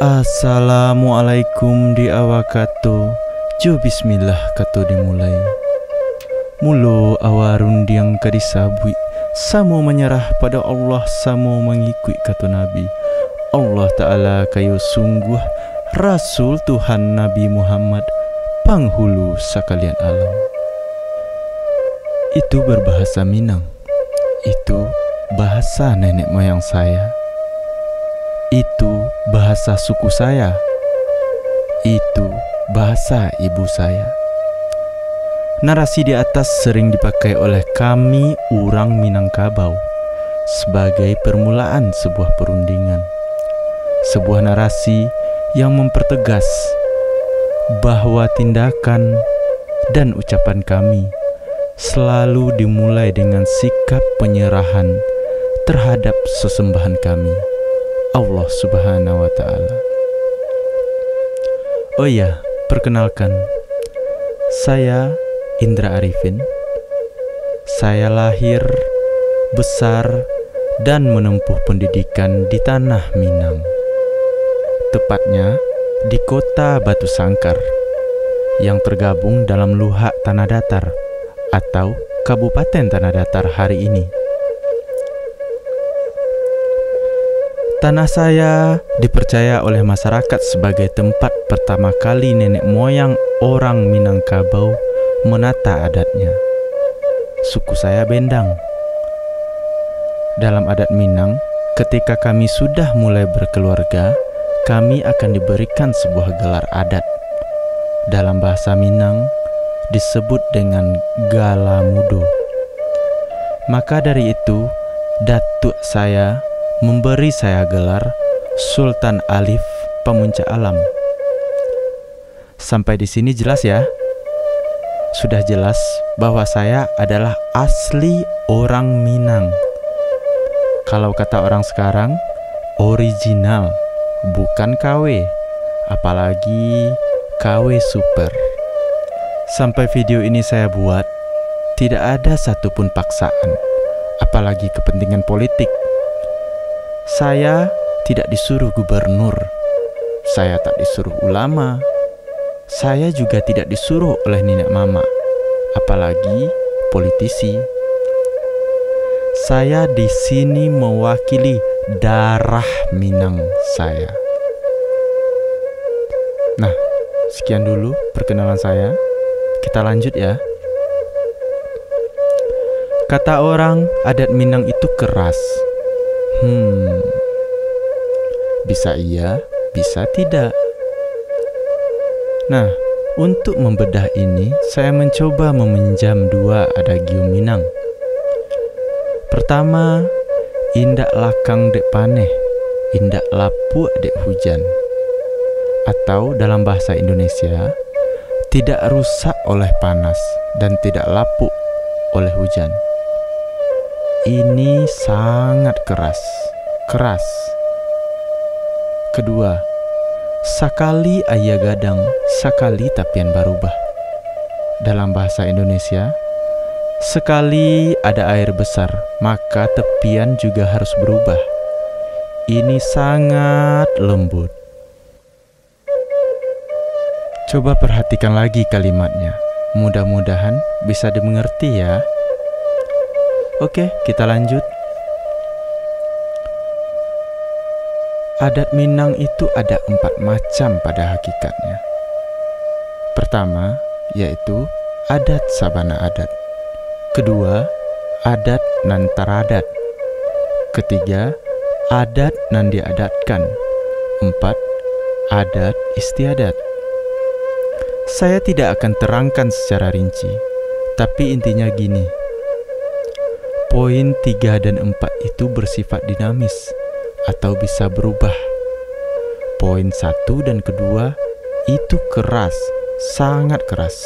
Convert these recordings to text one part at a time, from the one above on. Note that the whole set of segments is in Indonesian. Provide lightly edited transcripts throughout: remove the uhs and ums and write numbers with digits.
Assalamualaikum di awakato. Jo bismillah kato dimulai. Mulo awarun diang kadisabui. Samo menyerah pada Allah, samo mengikut kata Nabi. Allah Ta'ala kayo sungguh Rasul Tuhan Nabi Muhammad, panghulu sekalian alam. Itu berbahasa Minang. Itu bahasa nenek moyang saya. Itu bahasa suku saya. Itu bahasa ibu saya. Narasi di atas sering dipakai oleh kami orang Minangkabau sebagai permulaan sebuah perundingan. Sebuah narasi yang mempertegas bahwa tindakan dan ucapan kami selalu dimulai dengan sikap penyerahan terhadap sesembahan kami, Allah Subhanahu wa Ta'ala. Oh ya, perkenalkan, saya Indra Arifin. Saya lahir, besar, dan menempuh pendidikan di tanah Minang. Tepatnya di kota Batu Sangkar yang tergabung dalam Luhak Tanah Datar atau Kabupaten Tanah Datar hari ini. Tanah saya dipercaya oleh masyarakat sebagai tempat pertama kali nenek moyang orang Minangkabau menata adatnya. Suku saya Bendang. Dalam adat Minang, ketika kami sudah mulai berkeluarga, kami akan diberikan sebuah gelar adat. Dalam bahasa Minang disebut dengan Galamudo. Maka dari itu, datuk saya memberi saya gelar Sultan Alif Pemuncak Alam. Sampai di sini jelas ya? Sudah jelas bahwa saya adalah asli orang Minang. Kalau kata orang sekarang, original, bukan KW, apalagi KW super. Sampai video ini saya buat, tidak ada satupun paksaan, apalagi kepentingan politik. Saya tidak disuruh gubernur, saya tak disuruh ulama, saya juga tidak disuruh oleh nenek mama, apalagi politisi. Saya di sini mewakili darah Minang saya. Nah, sekian dulu perkenalan saya. Kita lanjut ya. Kata orang, adat Minang itu keras. Bisa iya, bisa tidak. Nah, untuk membedah ini, saya mencoba meminjam dua adagium Minang. Pertama, indak lakang dek paneh, indak lapuk dek hujan. Atau dalam bahasa Indonesia, tidak rusak oleh panas dan tidak lapuk oleh hujan. Ini sangat keras. Kedua, sakali aya gadang, sakali tapian barubah. Dalam bahasa Indonesia, sekali ada air besar, maka tepian juga harus berubah. Ini sangat lembut. Coba perhatikan lagi kalimatnya. Mudah-mudahan bisa dimengerti ya. Oke, kita lanjut. Adat Minang itu ada 4 macam pada hakikatnya. Pertama, yaitu adat sabana adat. Kedua, adat nan taradat. Ketiga, adat nan diadatkan. 4, adat istiadat. Saya tidak akan terangkan secara rinci, tapi intinya gini. Poin 3 dan 4 itu bersifat dinamis atau bisa berubah. Poin 1 dan kedua itu keras, sangat keras.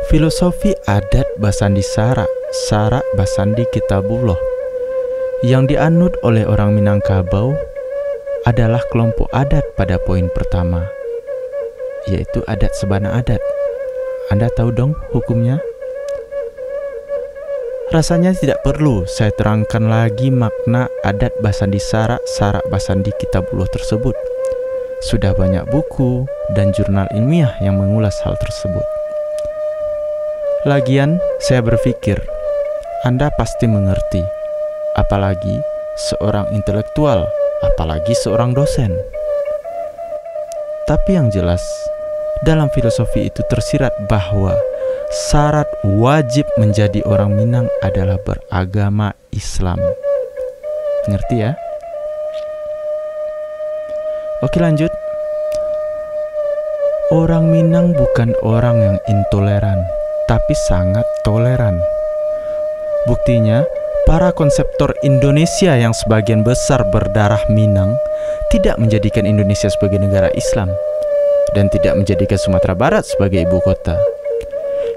Filosofi adat Basandi Sarak, Sarak Basandi Kitabullah yang dianut oleh orang Minangkabau adalah kelompok adat pada poin pertama, yaitu adat sabana adat. Anda tahu dong hukumnya? Rasanya tidak perlu saya terangkan lagi makna adat Basandi Sarak Basandi Kitabullah tersebut. Sudah banyak buku dan jurnal ilmiah yang mengulas hal tersebut. Lagian, saya berpikir, Anda pasti mengerti, apalagi seorang intelektual, apalagi seorang dosen. Tapi yang jelas, dalam filosofi itu tersirat bahwa syarat wajib menjadi orang Minang adalah beragama Islam. Ngerti ya? Oke, lanjut. Orang Minang bukan orang yang intoleran, tapi sangat toleran. Buktinya, para konseptor Indonesia yang sebagian besar berdarah Minang tidak menjadikan Indonesia sebagai negara Islam dan tidak menjadikan Sumatera Barat sebagai ibu kota.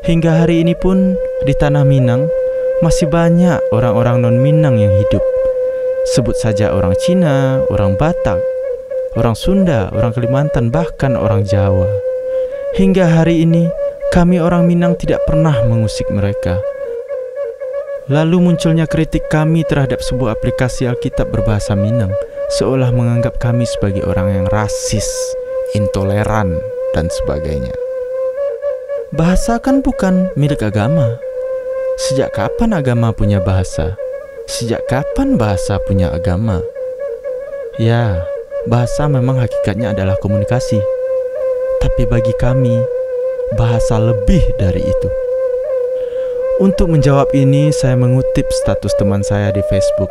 Hingga hari ini pun di tanah Minang masih banyak orang-orang non-Minang yang hidup. Sebut saja orang Cina, orang Batak, orang Sunda, orang Kalimantan, bahkan orang Jawa. Hingga hari ini kami orang Minang tidak pernah mengusik mereka. Lalu munculnya kritik kami terhadap sebuah aplikasi Alkitab berbahasa Minang, seolah menganggap kami sebagai orang yang rasis, intoleran, dan sebagainya. Bahasa kan bukan milik agama. Sejak kapan agama punya bahasa? Sejak kapan bahasa punya agama? Ya, bahasa memang hakikatnya adalah komunikasi. Tapi bagi kami, bahasa lebih dari itu. Untuk menjawab ini, saya mengutip status teman saya di Facebook.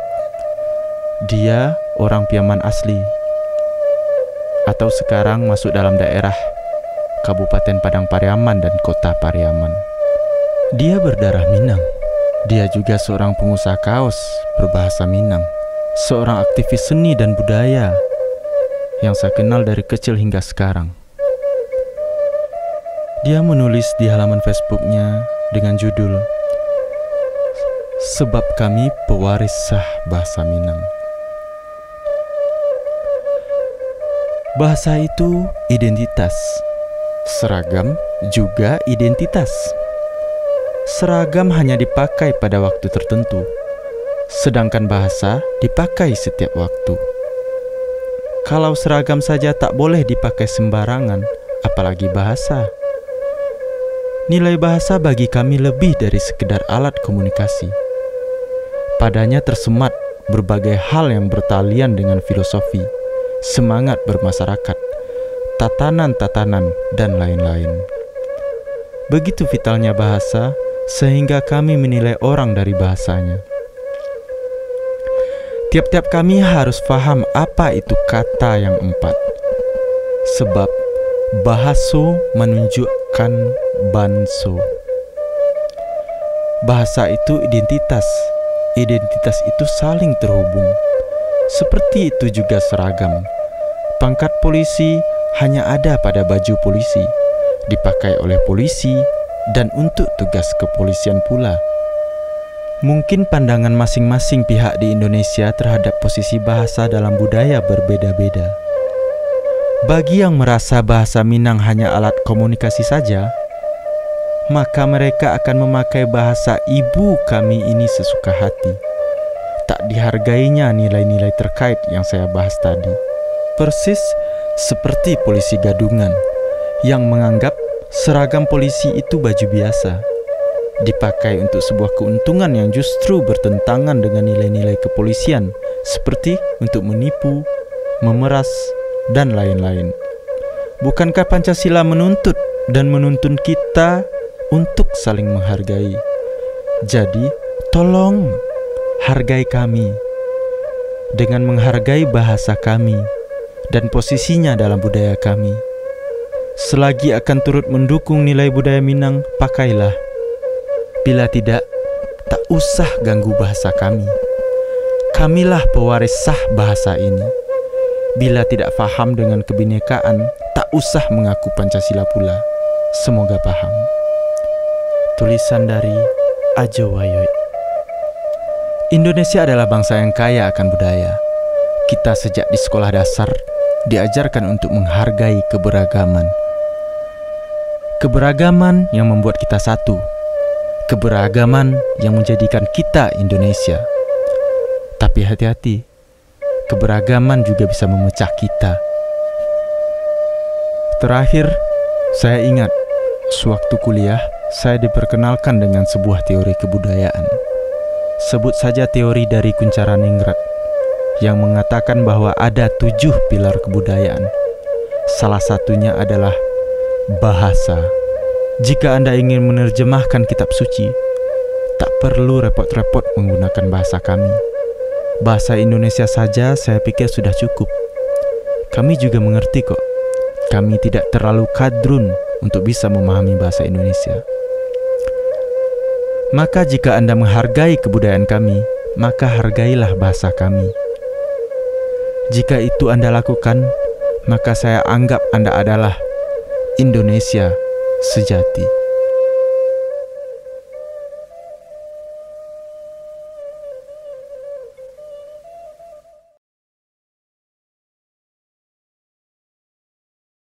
Dia orang Piaman asli, atau sekarang masuk dalam daerah Kabupaten Padang Pariaman dan Kota Pariaman. Dia berdarah Minang. Dia juga seorang pengusaha kaos berbahasa Minang, seorang aktivis seni dan budaya yang saya kenal dari kecil hingga sekarang. Dia menulis di halaman Facebooknya dengan judul "Sebab kami pewaris sah bahasa Minang". Bahasa itu identitas. Seragam juga identitas. Seragam hanya dipakai pada waktu tertentu, sedangkan bahasa dipakai setiap waktu. Kalau seragam saja tak boleh dipakai sembarangan, apalagi bahasa. Nilai bahasa bagi kami lebih dari sekedar alat komunikasi. Padanya tersemat berbagai hal yang bertalian dengan filosofi, semangat bermasyarakat, tatanan-tatanan, dan lain-lain. Begitu vitalnya bahasa, sehingga kami menilai orang dari bahasanya. Tiap-tiap kami harus paham apa itu kata yang empat. Sebab bahaso menunjukkan banso. Bahasa itu identitas. Identitas itu saling terhubung. Seperti itu juga seragam. Pangkat polisi hanya ada pada baju polisi, dipakai oleh polisi, dan untuk tugas kepolisian pula. Mungkin pandangan masing-masing pihak di Indonesia terhadap posisi bahasa dalam budaya berbeda-beda. Bagi yang merasa bahasa Minang hanya alat komunikasi saja, maka mereka akan memakai bahasa ibu kami ini sesuka hati. Tak dihargainya nilai-nilai terkait yang saya bahas tadi. Persis seperti polisi gadungan yang menganggap seragam polisi itu baju biasa, dipakai untuk sebuah keuntungan yang justru bertentangan dengan nilai-nilai kepolisian, seperti untuk menipu, memeras, dan lain-lain. Bukankah Pancasila menuntut dan menuntun kita untuk saling menghargai? Jadi, tolong hargai kami dengan menghargai bahasa kami dan posisinya dalam budaya kami. Selagi akan turut mendukung nilai budaya Minang, pakailah. Bila tidak, tak usah ganggu bahasa kami. Kamilah pewaris sah bahasa ini. Bila tidak faham dengan kebinekaan, tak usah mengaku Pancasila pula. Semoga paham. Tulisan dari Ajo Wayoy. Indonesia adalah bangsa yang kaya akan budaya. Kita sejak di sekolah dasar diajarkan untuk menghargai keberagaman. Keberagaman yang membuat kita satu. keberagaman yang menjadikan kita Indonesia. Tapi hati-hati, keberagaman juga bisa memecah kita. Terakhir, saya ingat sewaktu kuliah saya diperkenalkan dengan sebuah teori kebudayaan. Sebut saja teori dari Kuncharaningrat yang mengatakan bahwa ada 7 pilar kebudayaan. Salah satunya adalah bahasa. Jika Anda ingin menerjemahkan kitab suci, tak perlu repot-repot menggunakan bahasa kami. Bahasa Indonesia saja saya pikir sudah cukup. Kami juga mengerti kok. Kami tidak terlalu kadrun untuk bisa memahami bahasa Indonesia. Maka jika Anda menghargai kebudayaan kami, maka hargailah bahasa kami. Jika itu Anda lakukan, maka saya anggap Anda adalah Indonesia sejati.